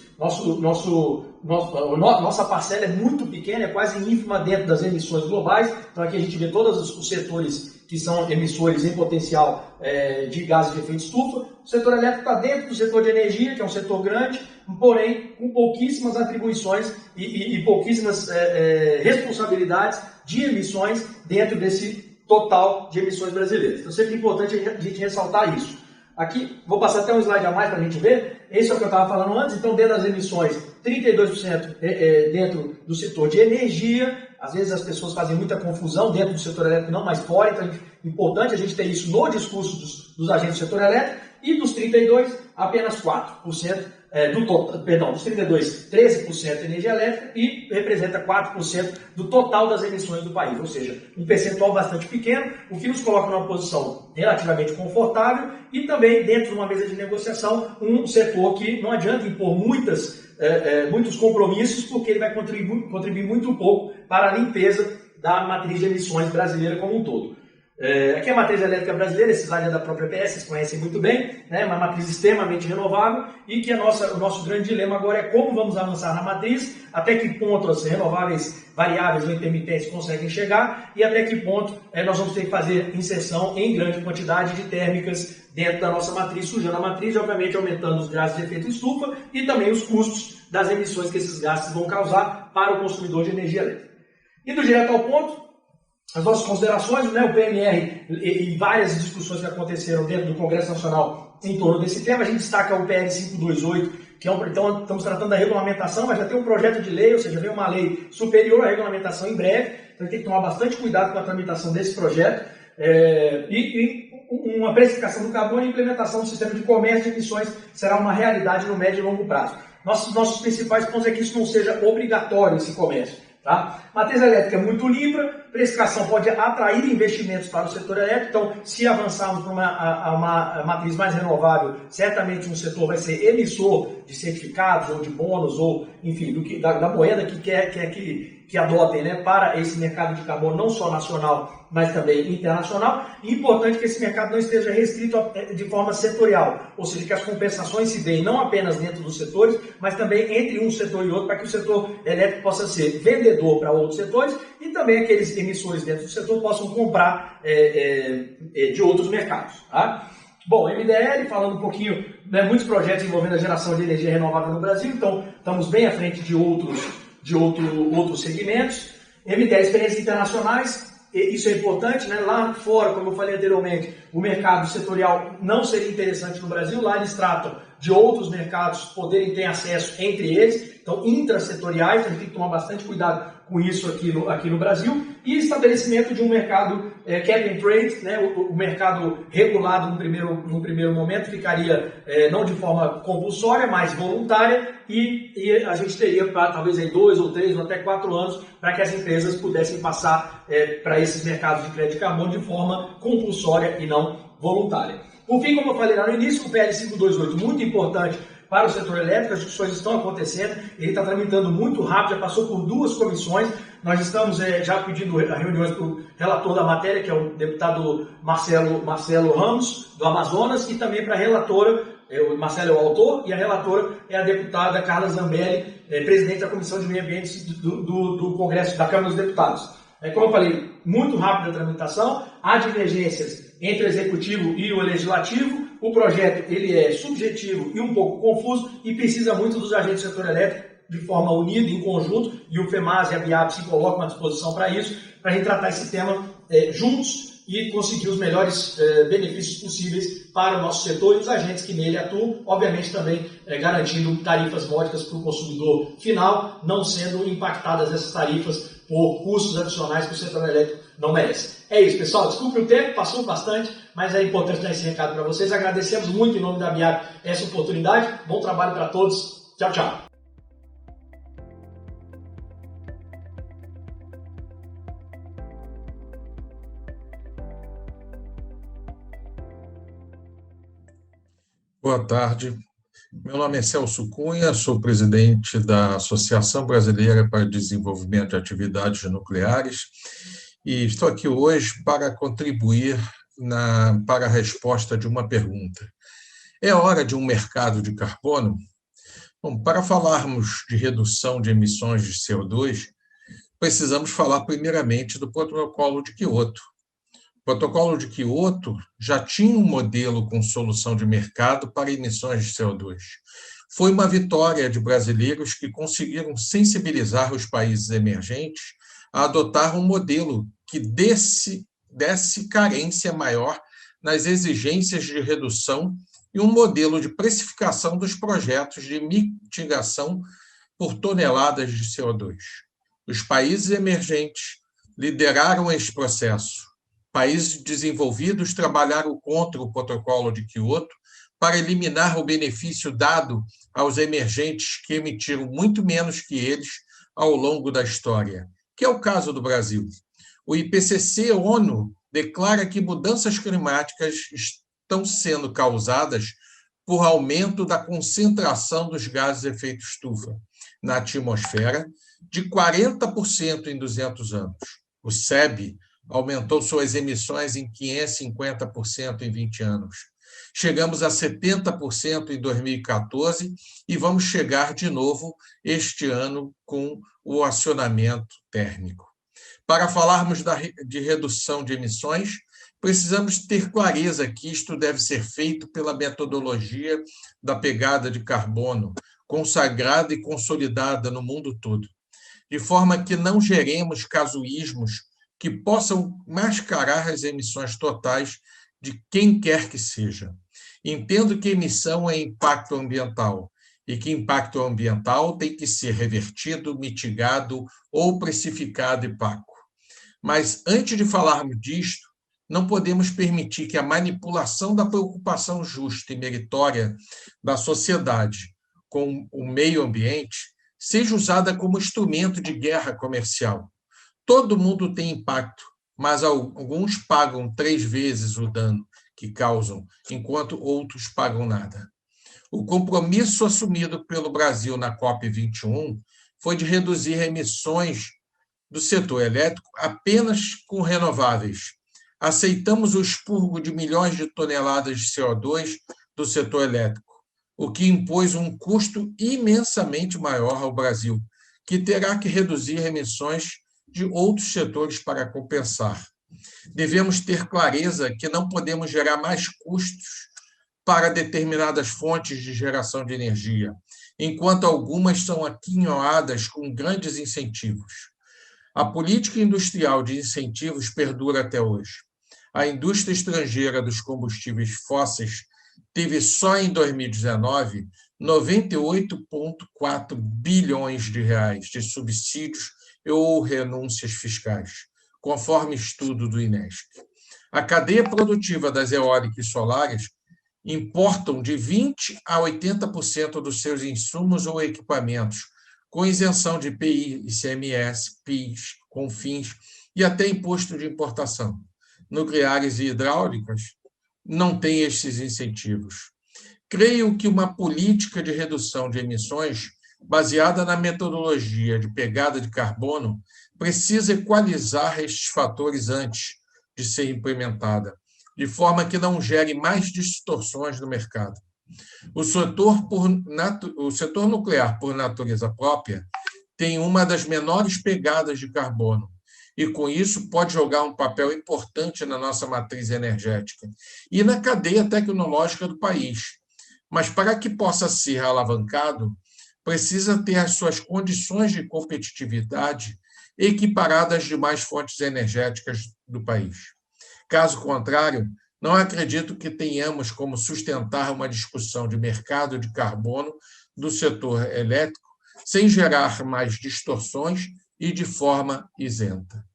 Nossa parcela é muito pequena, é quase ínfima dentro das emissões globais, então aqui a gente vê todos os setores que são emissores em potencial de gases de efeito estufa. O setor elétrico está dentro do setor de energia, que é um setor grande, porém com pouquíssimas atribuições e pouquíssimas responsabilidades de emissões dentro desse total de emissões brasileiras. Então sempre é importante a gente ressaltar isso. Aqui, vou passar até um slide a mais para a gente ver. Esse é o que eu estava falando antes. Então, dentro das emissões, 32% dentro do setor de energia. Às vezes as pessoas fazem muita confusão dentro do setor elétrico, não, mas fora. Então, é importante a gente ter isso no discurso dos agentes do setor elétrico. E dos 32, apenas 4% dos 32, 13% energia elétrica e representa 4% do total das emissões do país, ou seja, um percentual bastante pequeno, o que nos coloca numa posição relativamente confortável e também dentro de uma mesa de negociação, um setor que não adianta impor muitos compromissos, porque ele vai contribuir muito pouco para a limpeza da matriz de emissões brasileira como um todo. Aqui é a matriz elétrica brasileira, esse slide é da própria EPS, vocês conhecem muito bem, né? Uma matriz extremamente renovável e que o nosso grande dilema agora é como vamos avançar na matriz, até que ponto as renováveis variáveis ou intermitentes conseguem chegar e até que ponto nós vamos ter que fazer inserção em grande quantidade de térmicas dentro da nossa matriz, sujando a matriz e obviamente aumentando os gases de efeito estufa e também os custos das emissões que esses gases vão causar para o consumidor de energia elétrica. Indo direto ao ponto, as nossas considerações, né, o PNR e várias discussões que aconteceram dentro do Congresso Nacional em torno desse tema, a gente destaca o PL 528, que então estamos tratando da regulamentação, mas já tem um projeto de lei, ou seja, vem uma lei superior à regulamentação em breve, então a gente tem que tomar bastante cuidado com a tramitação desse projeto, e uma precificação do carbono e implementação do sistema de comércio de emissões será uma realidade no médio e longo prazo. Nossos principais pontos é que isso não seja obrigatório, esse comércio. Tá? Matriz elétrica é muito livre, precificação pode atrair investimentos para o setor elétrico, então se avançarmos para uma matriz mais renovável, certamente um setor vai ser emissor de certificados ou de bônus, ou enfim, da moeda que quer que adotem, né, para esse mercado de carbono, não só nacional, mas também internacional. E importante que esse mercado não esteja restrito de forma setorial, ou seja, que as compensações se deem não apenas dentro dos setores, mas também entre um setor e outro, para que o setor elétrico possa ser vendedor para outros setores e também aqueles emissores dentro do setor possam comprar de outros mercados. Tá? Bom, MDL, falando um pouquinho, né, muitos projetos envolvendo a geração de energia renovável no Brasil, então estamos bem à frente de outros segmentos. MDL, experiências internacionais, isso é importante, né? Lá fora, como eu falei anteriormente, o mercado setorial não seria interessante no Brasil, lá eles tratam de outros mercados poderem ter acesso entre eles, então intrasetoriais, a gente tem que tomar bastante cuidado com isso aqui no Brasil, e estabelecimento de um mercado cap and trade, né? O mercado regulado no primeiro momento ficaria não de forma compulsória, mas voluntária, e a gente teria talvez 2 ou 3 ou até 4 anos para que as empresas pudessem passar para esses mercados de crédito de carbono de forma compulsória e não voluntária. Por fim, como eu falei lá no início, o PL 528, muito importante para o setor elétrico, as discussões estão acontecendo, ele está tramitando muito rápido, já passou por 2 comissões, nós estamos já pedindo reuniões para o relator da matéria, que é o deputado Marcelo Ramos, do Amazonas, e também para a relatora, o Marcelo é o autor, e a relatora é a deputada Carla Zambelli, presidente da Comissão de Meio Ambiente do Congresso, da Câmara dos Deputados. Como eu falei, muito rápido a tramitação, há divergências entre o Executivo e o Legislativo, o projeto ele é subjetivo e um pouco confuso e precisa muito dos agentes do setor elétrico de forma unida, em conjunto, e o FEMAS e a BIAB se colocam à disposição para isso, para a gente tratar esse tema juntos e conseguir os melhores benefícios possíveis para o nosso setor e os agentes que nele atuam, obviamente também garantindo tarifas módicas para o consumidor final, não sendo impactadas essas tarifas por custos adicionais que o setor elétrico não merece. É isso, pessoal. Desculpe o tempo, passou bastante, mas é importante dar esse recado para vocês. Agradecemos muito em nome da BIAB essa oportunidade. Bom trabalho para todos. Tchau, tchau. Boa tarde. Meu nome é Celso Cunha, sou presidente da Associação Brasileira para o Desenvolvimento de Atividades Nucleares e estou aqui hoje para contribuir para a resposta de uma pergunta. É hora de um mercado de carbono? Bom, para falarmos de redução de emissões de CO2, precisamos falar primeiramente do Protocolo de Quioto. O Protocolo de Quioto já tinha um modelo com solução de mercado para emissões de CO2. Foi uma vitória de brasileiros que conseguiram sensibilizar os países emergentes a adotar um modelo que desse carência maior nas exigências de redução e um modelo de precificação dos projetos de mitigação por toneladas de CO2. Os países emergentes lideraram esse processo. Países desenvolvidos trabalharam contra o Protocolo de Quioto para eliminar o benefício dado aos emergentes que emitiram muito menos que eles ao longo da história, que é o caso do Brasil. O IPCC-ONU declara que mudanças climáticas estão sendo causadas por aumento da concentração dos gases de efeito estufa na atmosfera de 40% em 200 anos. o SEB, aumentou suas emissões em 550% em 20 anos. Chegamos a 70% em 2014 e vamos chegar de novo este ano com o acionamento térmico. Para falarmos de redução de emissões, precisamos ter clareza que isto deve ser feito pela metodologia da pegada de carbono, consagrada e consolidada no mundo todo, de forma que não geremos casuísmos que possam mascarar as emissões totais de quem quer que seja. Entendo que emissão é impacto ambiental e que impacto ambiental tem que ser revertido, mitigado ou precificado e pago. Mas, antes de falarmos disto, não podemos permitir que a manipulação da preocupação justa e meritória da sociedade com o meio ambiente seja usada como instrumento de guerra comercial. Todo mundo tem impacto, mas alguns pagam 3 vezes o dano que causam, enquanto outros pagam nada. O compromisso assumido pelo Brasil na COP21 foi de reduzir emissões do setor elétrico apenas com renováveis. Aceitamos o expurgo de milhões de toneladas de CO2 do setor elétrico, o que impôs um custo imensamente maior ao Brasil, que terá que reduzir emissões de outros setores para compensar. Devemos ter clareza que não podemos gerar mais custos para determinadas fontes de geração de energia, enquanto algumas são aquinhoadas com grandes incentivos. A política industrial de incentivos perdura até hoje. A indústria estrangeira dos combustíveis fósseis teve só em 2019 98,4 bilhões de reais de subsídios ou renúncias fiscais, conforme estudo do INESC. A cadeia produtiva das eólicas e solares importam de 20% a 80% dos seus insumos ou equipamentos, com isenção de IPI, ICMS, PIS, CONFINS e até imposto de importação. Nucleares e hidráulicas não têm estes incentivos. Creio que uma política de redução de emissões baseada na metodologia de pegada de carbono precisa equalizar estes fatores antes de ser implementada, de forma que não gere mais distorções no mercado. O setor nuclear, por natureza própria, tem uma das menores pegadas de carbono e, com isso, pode jogar um papel importante na nossa matriz energética e na cadeia tecnológica do país. Mas, para que possa ser alavancado, precisa ter as suas condições de competitividade equiparadas às demais fontes energéticas do país. Caso contrário, não acredito que tenhamos como sustentar uma discussão de mercado de carbono do setor elétrico sem gerar mais distorções e de forma isenta.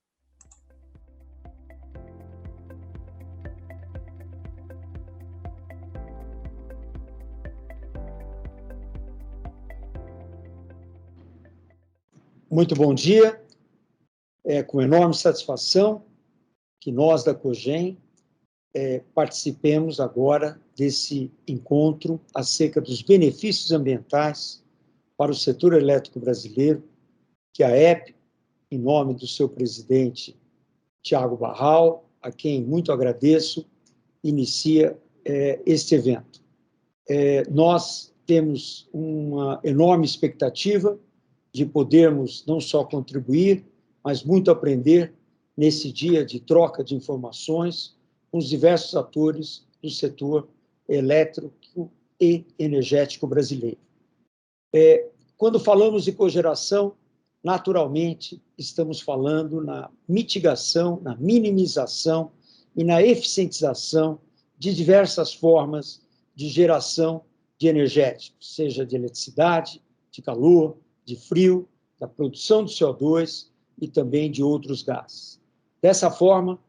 Muito bom dia. É com enorme satisfação que nós da COGEN participemos agora desse encontro acerca dos benefícios ambientais para o setor elétrico brasileiro, que a EP, em nome do seu presidente, Tiago Barral, a quem muito agradeço, inicia este evento. Nós temos uma enorme expectativa de podermos não só contribuir, mas muito aprender nesse dia de troca de informações com os diversos atores do setor elétrico e energético brasileiro. Quando falamos de cogeração, naturalmente, estamos falando na mitigação, na minimização e na eficientização de diversas formas de geração de energéticos, seja de eletricidade, de calor, de frio, da produção de CO2 e também de outros gases. Dessa forma,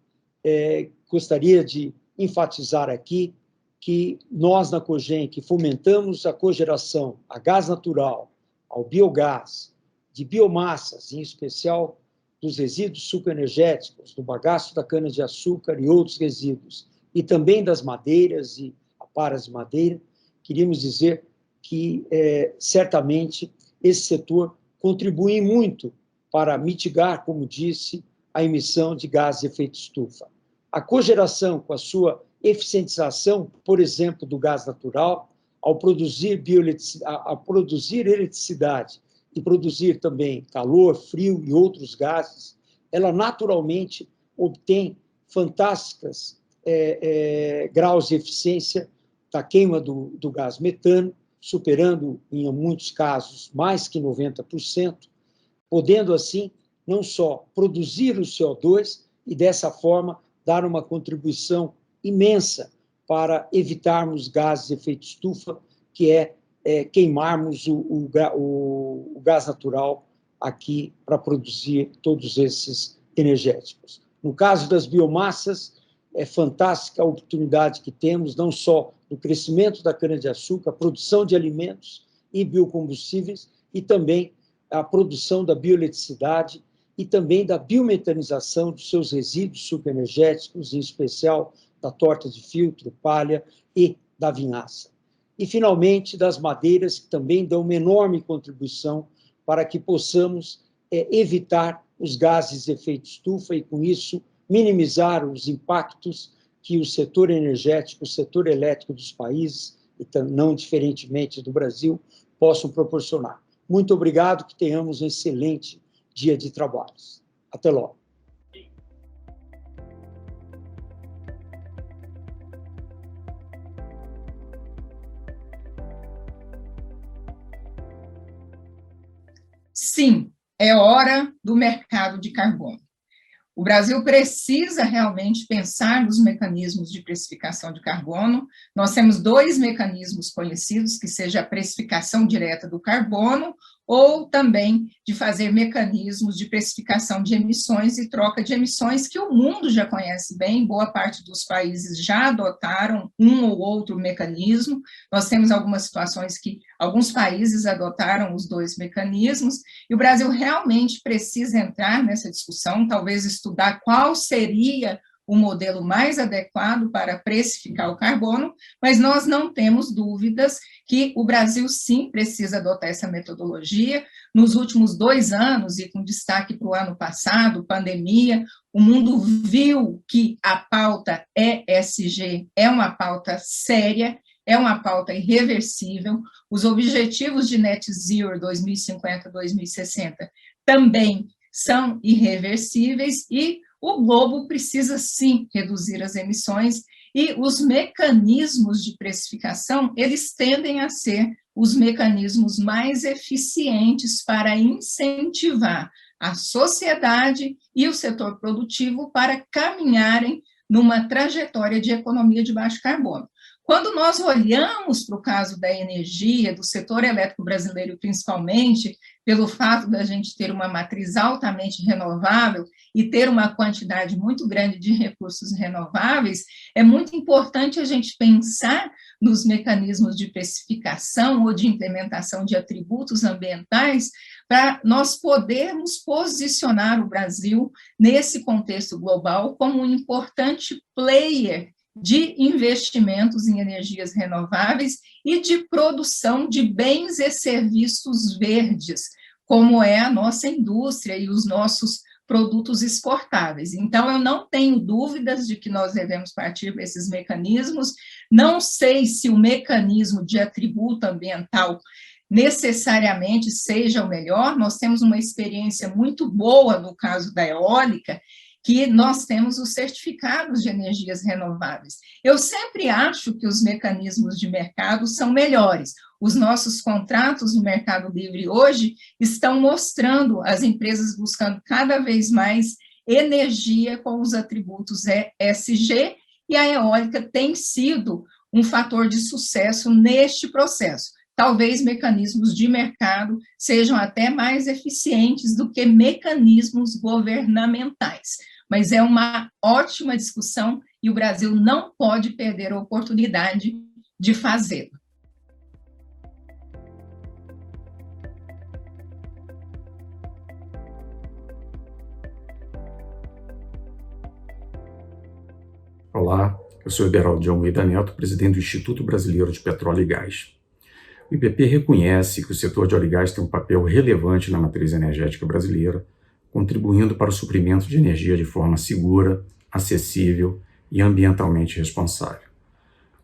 gostaria de enfatizar aqui que nós, na COGEN, que fomentamos a cogeração a gás natural, ao biogás, de biomassas, em especial dos resíduos sucoenergéticos, do bagaço da cana-de-açúcar e outros resíduos, e também das madeiras e aparas de madeira, queríamos dizer que, certamente, esse setor contribui muito para mitigar, como disse, a emissão de gases de efeito estufa. A cogeração, com a sua eficientização, por exemplo, do gás natural, ao produzir eletricidade e produzir também calor, frio e outros gases, ela naturalmente obtém fantásticas graus de eficiência da queima do gás metano, superando, em muitos casos, mais que 90%, podendo, assim, não só produzir o CO2 e, dessa forma, dar uma contribuição imensa para evitarmos gases de efeito estufa, que é queimarmos o gás natural aqui para produzir todos esses energéticos. No caso das biomassas, é fantástica a oportunidade que temos, não só do crescimento da cana-de-açúcar, a produção de alimentos e biocombustíveis, e também a produção da bioeletricidade e também da biometanização dos seus resíduos subenergéticos, em especial da torta de filtro, palha e da vinhaça. E, finalmente, das madeiras, que também dão uma enorme contribuição para que possamos evitar os gases de efeito estufa e, com isso, minimizar os impactos que o setor energético, o setor elétrico dos países, e não diferentemente do Brasil, possam proporcionar. Muito obrigado, que tenhamos um excelente dia de trabalhos. Até logo. Sim, é hora do mercado de carbono. O Brasil precisa realmente pensar nos mecanismos de precificação de carbono. Nós temos 2 mecanismos conhecidos, que seja a precificação direta do carbono, ou também de fazer mecanismos de precificação de emissões e troca de emissões, que o mundo já conhece bem, boa parte dos países já adotaram um ou outro mecanismo. Nós temos algumas situações que alguns países adotaram os 2 mecanismos, e o Brasil realmente precisa entrar nessa discussão, talvez estudar qual seria o modelo mais adequado para precificar o carbono, mas nós não temos dúvidas que o Brasil, sim, precisa adotar essa metodologia. Nos últimos 2 anos, e com destaque para o ano passado, pandemia, o mundo viu que a pauta ESG é uma pauta séria, é uma pauta irreversível. Os objetivos de Net Zero 2050-2060 também são irreversíveis, e o globo precisa, sim, reduzir as emissões, e os mecanismos de precificação, eles tendem a ser os mecanismos mais eficientes para incentivar a sociedade e o setor produtivo para caminharem numa trajetória de economia de baixo carbono. Quando nós olhamos para o caso da energia, do setor elétrico brasileiro, principalmente pelo fato da gente ter uma matriz altamente renovável e ter uma quantidade muito grande de recursos renováveis, é muito importante a gente pensar nos mecanismos de precificação ou de implementação de atributos ambientais para nós podermos posicionar o Brasil nesse contexto global como um importante player de investimentos em energias renováveis e de produção de bens e serviços verdes, como é a nossa indústria e os nossos produtos exportáveis. Então, eu não tenho dúvidas de que nós devemos partir para esses mecanismos. Não sei se o mecanismo de atributo ambiental necessariamente seja o melhor. Nós temos uma experiência muito boa no caso da eólica, que nós temos os certificados de energias renováveis. Eu sempre acho que os mecanismos de mercado são melhores. Os nossos contratos no Mercado Livre hoje estão mostrando as empresas buscando cada vez mais energia com os atributos ESG, e a eólica tem sido um fator de sucesso neste processo. Talvez mecanismos de mercado sejam até mais eficientes do que mecanismos governamentais. Mas é uma ótima discussão e o Brasil não pode perder a oportunidade de fazê-lo. Olá, eu sou Eberaldo de Almeida Neto, presidente do Instituto Brasileiro de Petróleo e Gás. O IPP reconhece que o setor de óleo e gás tem um papel relevante na matriz energética brasileira, contribuindo para o suprimento de energia de forma segura, acessível e ambientalmente responsável.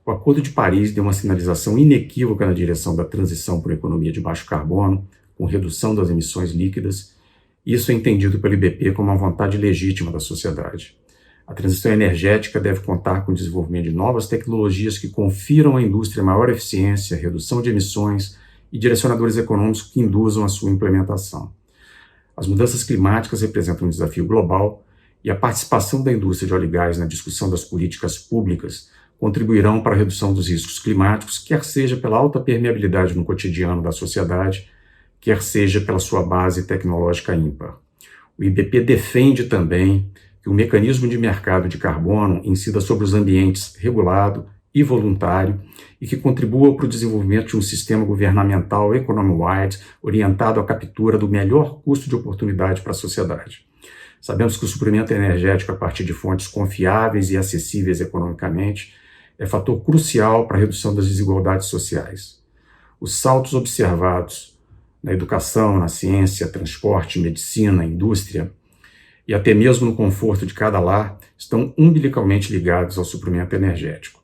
O Acordo de Paris deu uma sinalização inequívoca na direção da transição para uma economia de baixo carbono, com redução das emissões líquidas. Isso é entendido pelo IBP como uma vontade legítima da sociedade. A transição energética deve contar com o desenvolvimento de novas tecnologias que confiram à indústria maior eficiência, redução de emissões e direcionadores econômicos que induzam a sua implementação. As mudanças climáticas representam um desafio global e a participação da indústria de óleo e gás na discussão das políticas públicas contribuirão para a redução dos riscos climáticos, quer seja pela alta permeabilidade no cotidiano da sociedade, quer seja pela sua base tecnológica ímpar. O IBP defende também que o mecanismo de mercado de carbono incida sobre os ambientes regulado e voluntário e que contribua para o desenvolvimento de um sistema governamental economy-wide orientado à captura do melhor custo de oportunidade para a sociedade. Sabemos que o suprimento energético a partir de fontes confiáveis e acessíveis economicamente é fator crucial para a redução das desigualdades sociais. Os saltos observados na educação, na ciência, transporte, medicina, indústria e até mesmo no conforto de cada lar estão umbilicalmente ligados ao suprimento energético.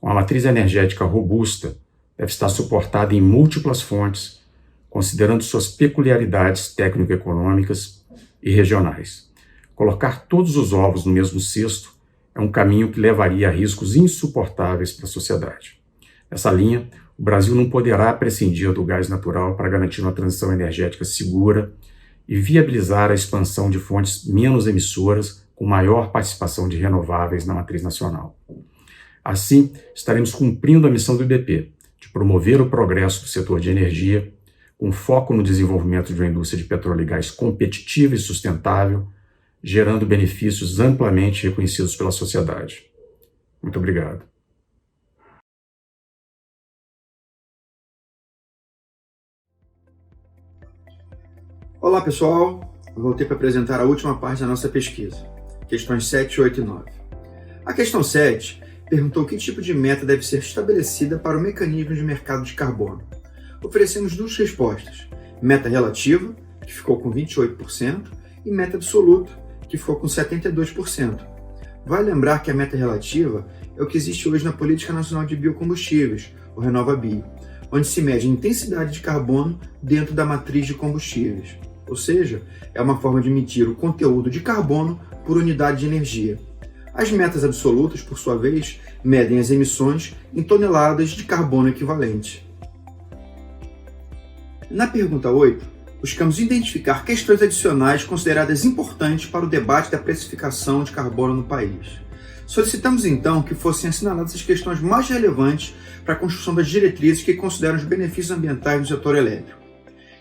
Uma matriz energética robusta deve estar suportada em múltiplas fontes, considerando suas peculiaridades técnico-econômicas e regionais. Colocar todos os ovos no mesmo cesto é um caminho que levaria a riscos insuportáveis para a sociedade. Nessa linha, o Brasil não poderá prescindir do gás natural para garantir uma transição energética segura e viabilizar a expansão de fontes menos emissoras com maior participação de renováveis na matriz nacional. Assim, estaremos cumprindo a missão do IBP de promover o progresso do setor de energia, com foco no desenvolvimento de uma indústria de petróleo e gás competitiva e sustentável, gerando benefícios amplamente reconhecidos pela sociedade. Muito obrigado. Olá pessoal, eu voltei para apresentar a última parte da nossa pesquisa, questões 7, 8 e 9. A questão 7 perguntou que tipo de meta deve ser estabelecida para o mecanismo de mercado de carbono. Oferecemos duas respostas, meta relativa, que ficou com 28%, e meta absoluta, que ficou com 72%. Vale lembrar que a meta relativa é o que existe hoje na Política Nacional de Biocombustíveis, o RenovaBio, onde se mede a intensidade de carbono dentro da matriz de combustíveis. Ou seja, é uma forma de medir o conteúdo de carbono por unidade de energia. As metas absolutas, por sua vez, medem as emissões em toneladas de carbono equivalente. Na pergunta 8, buscamos identificar questões adicionais consideradas importantes para o debate da precificação de carbono no país. Solicitamos então que fossem assinaladas as questões mais relevantes para a construção das diretrizes que consideram os benefícios ambientais do setor elétrico.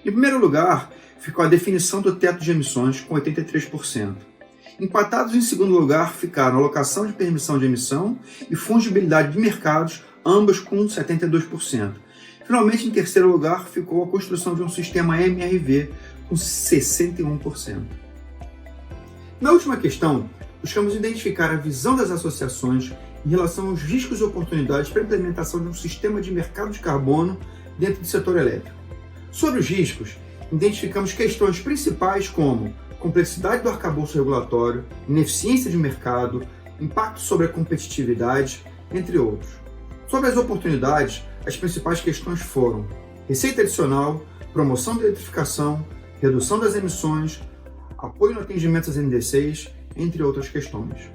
Em primeiro lugar, ficou a definição do teto de emissões com 83%. Empatados em segundo lugar ficaram a alocação de permissão de emissão e fungibilidade de mercados, ambas com 72%. Finalmente, em terceiro lugar, ficou a construção de um sistema MRV com 61%. Na última questão, buscamos identificar a visão das associações em relação aos riscos e oportunidades para a implementação de um sistema de mercado de carbono dentro do setor elétrico. Sobre os riscos, identificamos questões principais como complexidade do arcabouço regulatório, ineficiência de mercado, impacto sobre a competitividade, entre outros. Sobre as oportunidades, as principais questões foram receita adicional, promoção da eletrificação, redução das emissões, apoio no atendimento às NDCs, entre outras questões.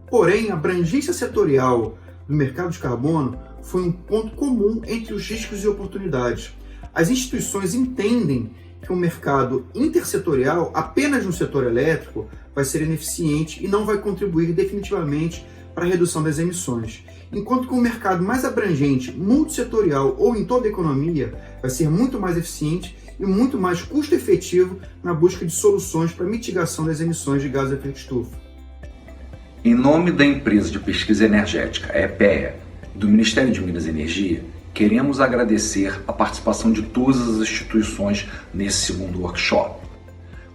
Porém, a abrangência setorial do mercado de carbono foi um ponto comum entre os riscos e oportunidades. As instituições entendem que um mercado intersetorial apenas no setor elétrico vai ser ineficiente e não vai contribuir definitivamente para a redução das emissões, enquanto que um mercado mais abrangente, multissetorial ou em toda a economia vai ser muito mais eficiente e muito mais custo-efetivo na busca de soluções para a mitigação das emissões de gases de efeito estufa. Em nome da empresa de pesquisa energética EPE, do Ministério de Minas e Energia, queremos agradecer a participação de todas as instituições nesse segundo workshop.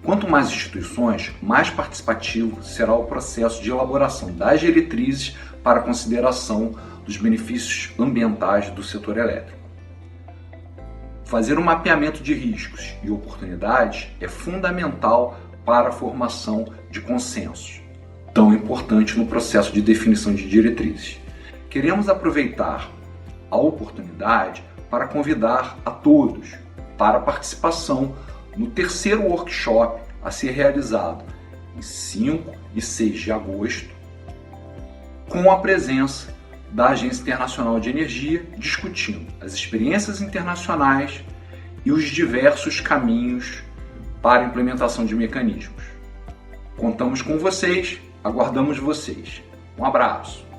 Quanto mais instituições, mais participativo será o processo de elaboração das diretrizes para a consideração dos benefícios ambientais do setor elétrico. Fazer um mapeamento de riscos e oportunidades é fundamental para a formação de consensos, tão importante no processo de definição de diretrizes. Queremos aproveitar a oportunidade para convidar a todos para a participação no terceiro workshop a ser realizado em 5 e 6 de agosto, com a presença da Agência Internacional de Energia, discutindo as experiências internacionais e os diversos caminhos para a implementação de mecanismos. Contamos com vocês, aguardamos vocês. Um abraço!